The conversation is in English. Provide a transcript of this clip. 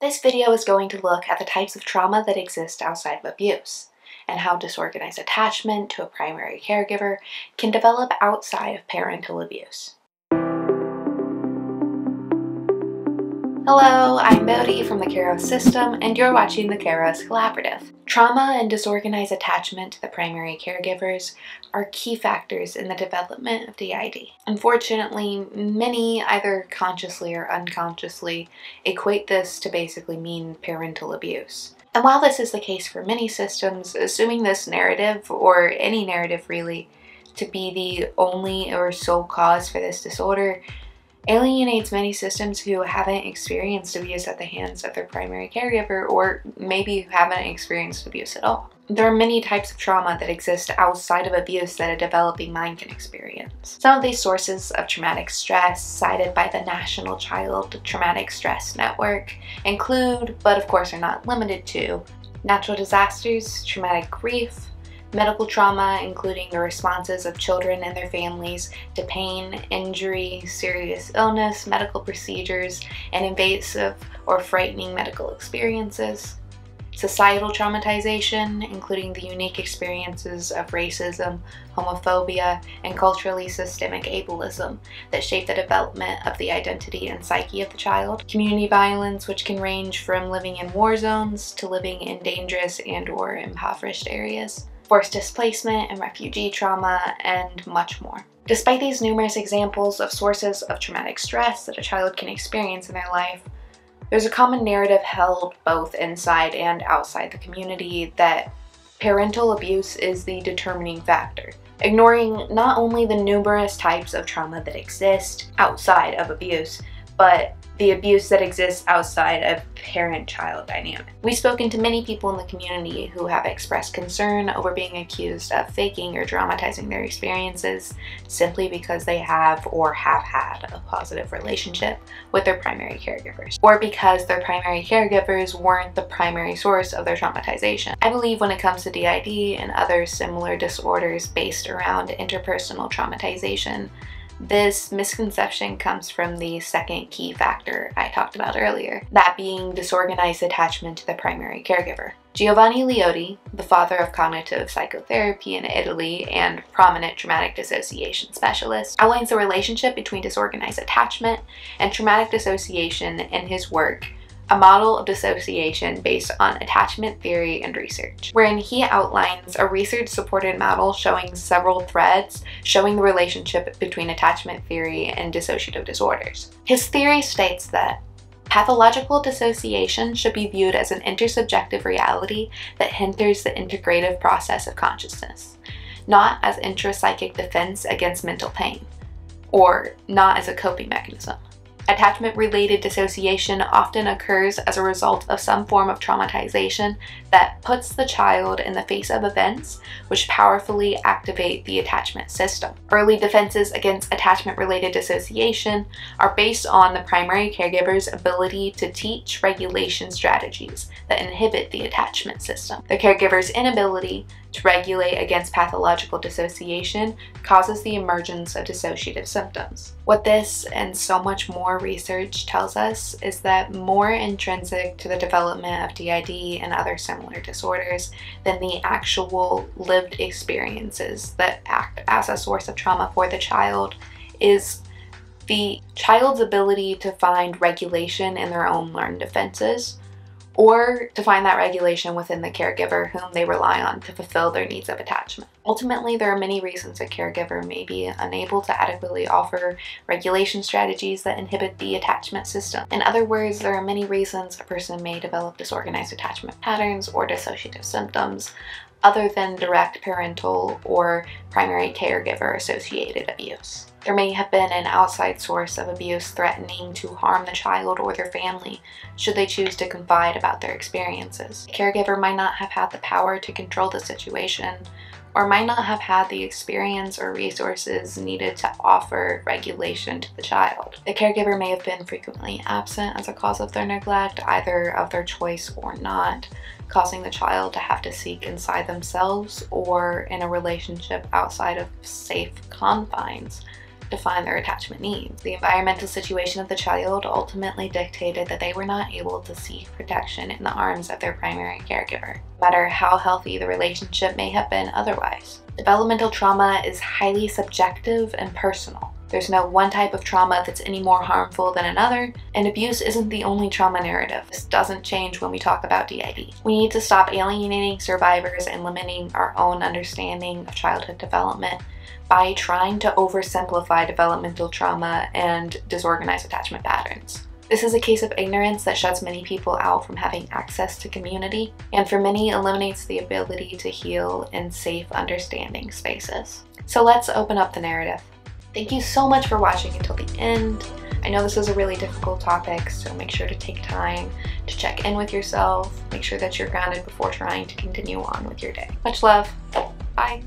This video is going to look at the types of trauma that exist outside of abuse, and how disorganized attachment to a primary caregiver can develop outside of parental abuse. Hello, I'm Bodhi from the Kairos System, and you're watching the Kairos Collaborative. Trauma and disorganized attachment to the primary caregivers are key factors in the development of DID. Unfortunately, many, either consciously or unconsciously, equate this to basically mean parental abuse. And while this is the case for many systems, assuming this narrative, or any narrative really, to be the only or sole cause for this disorder alienates many systems who haven't experienced abuse at the hands of their primary caregiver, or maybe who haven't experienced abuse at all. There are many types of trauma that exist outside of abuse that a developing mind can experience. Some of these sources of traumatic stress cited by the National Child Traumatic Stress Network include, but of course are not limited to, natural disasters, traumatic grief, medical trauma, including the responses of children and their families to pain, injury, serious illness, medical procedures, and invasive or frightening medical experiences. Societal traumatization, including the unique experiences of racism, homophobia, and culturally systemic ableism that shape the development of the identity and psyche of the child. Community violence, which can range from living in war zones to living in dangerous and/or impoverished areas. Forced displacement and refugee trauma, and much more. Despite these numerous examples of sources of traumatic stress that a child can experience in their life, there's a common narrative held both inside and outside the community that parental abuse is the determining factor, ignoring not only the numerous types of trauma that exist outside of abuse, but the abuse that exists outside of parent-child dynamic. We've spoken to many people in the community who have expressed concern over being accused of faking or dramatizing their experiences simply because they have or have had a positive relationship with their primary caregivers, or because their primary caregivers weren't the primary source of their traumatization. I believe when it comes to DID and other similar disorders based around interpersonal traumatization, this misconception comes from the second key factor I talked about earlier, that being disorganized attachment to the primary caregiver. Giovanni Leotti, the father of cognitive psychotherapy in Italy and prominent traumatic dissociation specialist, outlines the relationship between disorganized attachment and traumatic dissociation in his work, A Model of Dissociation Based on Attachment Theory and Research, wherein he outlines a research-supported model showing several threads showing the relationship between attachment theory and dissociative disorders. His theory states that pathological dissociation should be viewed as an intersubjective reality that hinders the integrative process of consciousness, not as intrapsychic defense against mental pain, or not as a coping mechanism. Attachment-related dissociation often occurs as a result of some form of traumatization that puts the child in the face of events which powerfully activate the attachment system. Early defenses against attachment-related dissociation are based on the primary caregiver's ability to teach regulation strategies that inhibit the attachment system. The caregiver's inability to regulate against pathological dissociation causes the emergence of dissociative symptoms. What this and so much more research tells us is that more intrinsic to the development of DID and other similar disorders than the actual lived experiences that act as a source of trauma for the child is the child's ability to find regulation in their own learned defenses, or to find that regulation within the caregiver whom they rely on to fulfill their needs of attachment. Ultimately, there are many reasons a caregiver may be unable to adequately offer regulation strategies that inhibit the attachment system. In other words, there are many reasons a person may develop disorganized attachment patterns or dissociative symptoms other than direct parental or primary caregiver associated abuse. There may have been an outside source of abuse threatening to harm the child or their family should they choose to confide about their experiences. The caregiver might not have had the power to control the situation, or might not have had the experience or resources needed to offer regulation to the child. The caregiver may have been frequently absent as a cause of their neglect, either of their choice or not, causing the child to have to seek inside themselves or in a relationship outside of safe confines define their attachment needs. The environmental situation of the child ultimately dictated that they were not able to seek protection in the arms of their primary caregiver, no matter how healthy the relationship may have been otherwise. Developmental trauma is highly subjective and personal. There's no one type of trauma that's any more harmful than another, and abuse isn't the only trauma narrative. This doesn't change when we talk about DID. We need to stop alienating survivors and limiting our own understanding of childhood development by trying to oversimplify developmental trauma and disorganized attachment patterns. This is a case of ignorance that shuts many people out from having access to community, and for many eliminates the ability to heal in safe, understanding spaces. So let's open up the narrative. Thank you so much for watching until the end. I know this is a really difficult topic, so make sure to take time to check in with yourself, make sure that you're grounded before trying to continue on with your day. Much love. Bye.